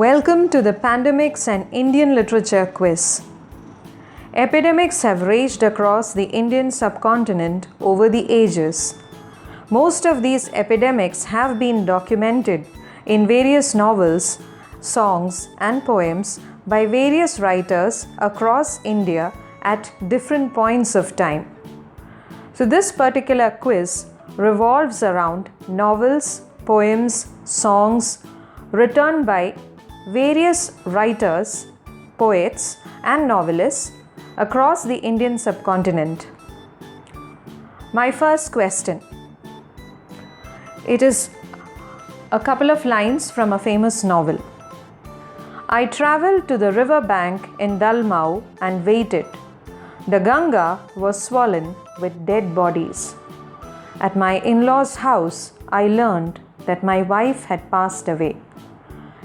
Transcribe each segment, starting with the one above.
Welcome to the Pandemics and Indian Literature quiz. Epidemics have raged across the Indian subcontinent over the ages. Most of these epidemics have been documented in various novels, songs, and poems by various writers across India at different points of time. So, this particular quiz revolves around novels, poems, songs written by various writers, poets, and novelists across the Indian subcontinent. My first question. It is a couple of lines from a famous novel. I travelled to the river bank in Dalmau and waited. The Ganga was swollen with dead bodies. At my in-laws' house, I learned that my wife had passed away.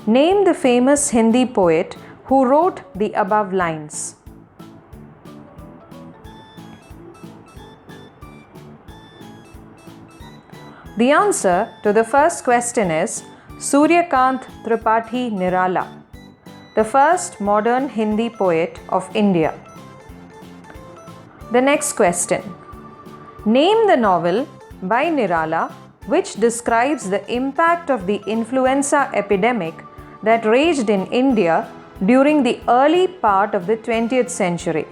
Name the famous Hindi poet who wrote the above lines. The answer to the first question is Suryakant Tripathi Nirala, the first modern Hindi poet of India. The next question. Name the novel by Nirala which describes the impact of the influenza epidemic that raged in India during the early part of the 20th century.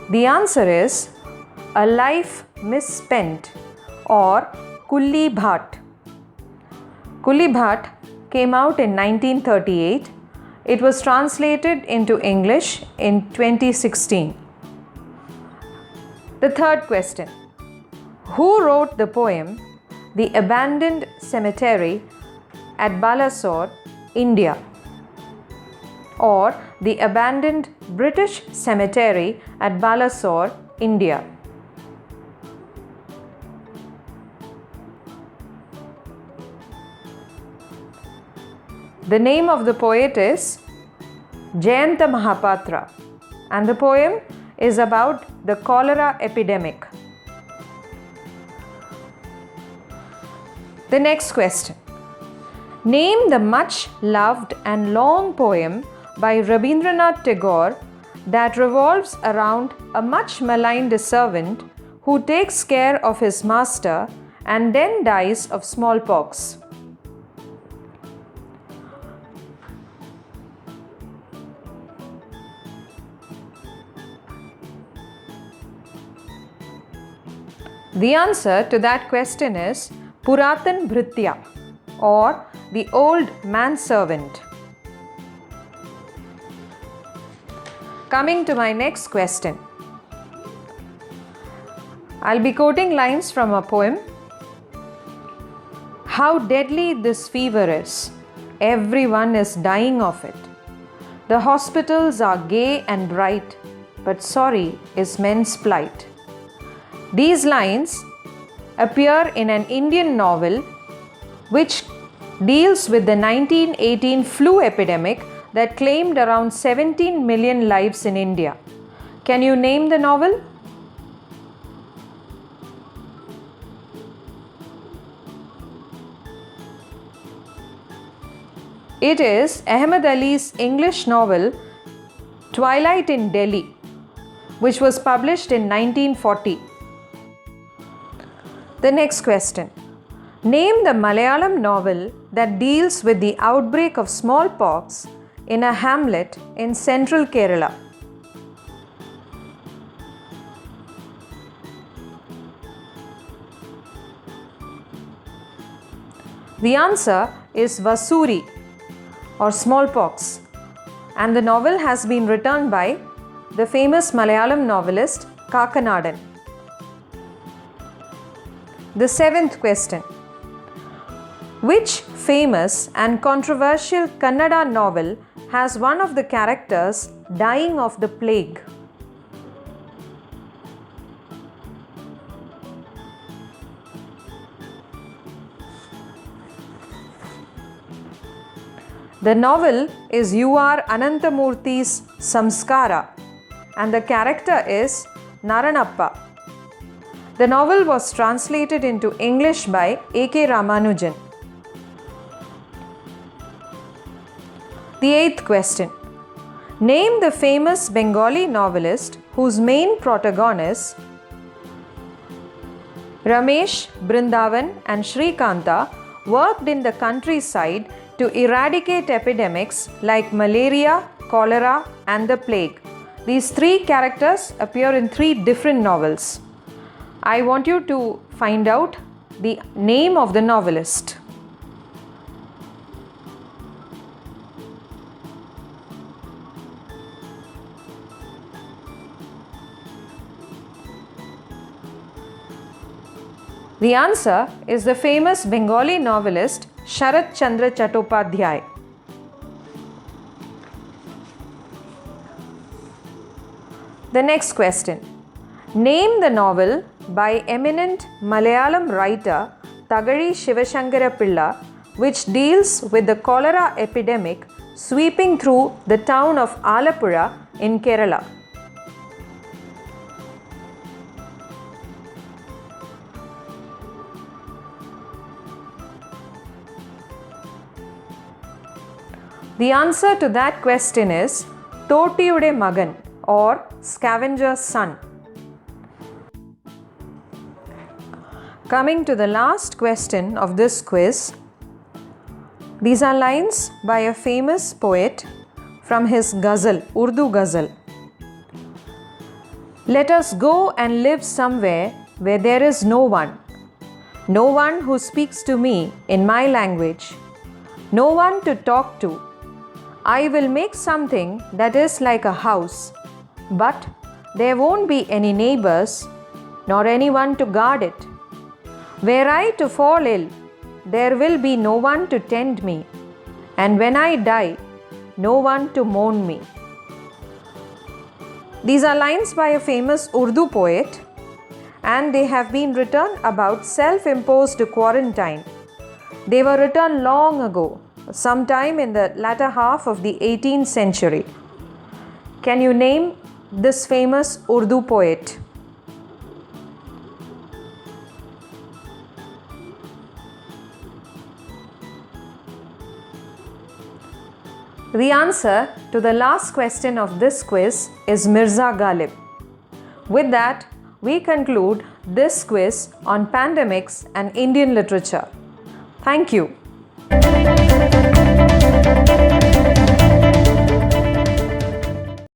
The answer is A Life Misspent or Kulli Bhat. Kulli Bhat came out in 1938. It was translated into English in 2016. The third question. Who wrote the poem The Abandoned Cemetery at Balasore, India? Or The Abandoned British Cemetery at Balasore, India? The name of the poet is Jayanta Mahapatra, and the poem is about the cholera epidemic. The next question. Name the much loved and long poem by Rabindranath Tagore that revolves around a much maligned servant who takes care of his master and then dies of smallpox. The answer to that question is Puratan Bhritya or the old manservant. Coming to my next question. I'll be quoting lines from a poem. How deadly this fever is. Everyone is dying of it. The hospitals are gay and bright, but sorry is men's plight. These lines appear in an Indian novel which deals with the 1918 flu epidemic that claimed around 17 million lives in India. Can you name the novel? It is Ahmed Ali's English novel Twilight in Delhi, which was published in 1940. The next question. Name the Malayalam novel that deals with the outbreak of smallpox in a hamlet in central Kerala. The answer is Vasuri or smallpox, and the novel has been written by the famous Malayalam novelist Kannada. The seventh question. Which famous and controversial Kannada novel has one of the characters dying of the plague? The novel is U.R. Ananthamurthy's Samskara, and the character is Naranappa. The novel was translated into English by A.K. Ramanujan. The eighth question. Name the famous Bengali novelist whose main protagonists Ramesh, Brindavan and Shrikanta worked in the countryside to eradicate epidemics like malaria, cholera and the plague. These three characters appear in three different novels. I want you to find out the name of the novelist. The answer is the famous Bengali novelist Sharat Chandra Chattopadhyay. The next question. Name the novel by eminent Malayalam writer Thakazhi Sivasankara Pillai which deals with the cholera epidemic sweeping through the town of Alappuzha in Kerala. The answer to that question is Tottiyude Magan or Scavenger's Son. Coming to the last question of this quiz, these are lines by a famous poet from his ghazal, Urdu ghazal. Let us go and live somewhere where there is no one who speaks to me in my language, no one to talk to. I will make something that is like a house, but there won't be any neighbors nor anyone to guard it. Were I to fall ill, there will be no one to tend me, and when I die, no one to mourn me. These are lines by a famous Urdu poet, and they have been written about self-imposed quarantine. They were written long ago, sometime in the latter half of the 18th century. Can you name this famous Urdu poet? The answer to the last question of this quiz is Mirza Ghalib. With that, we conclude this quiz on pandemics and Indian literature. Thank you.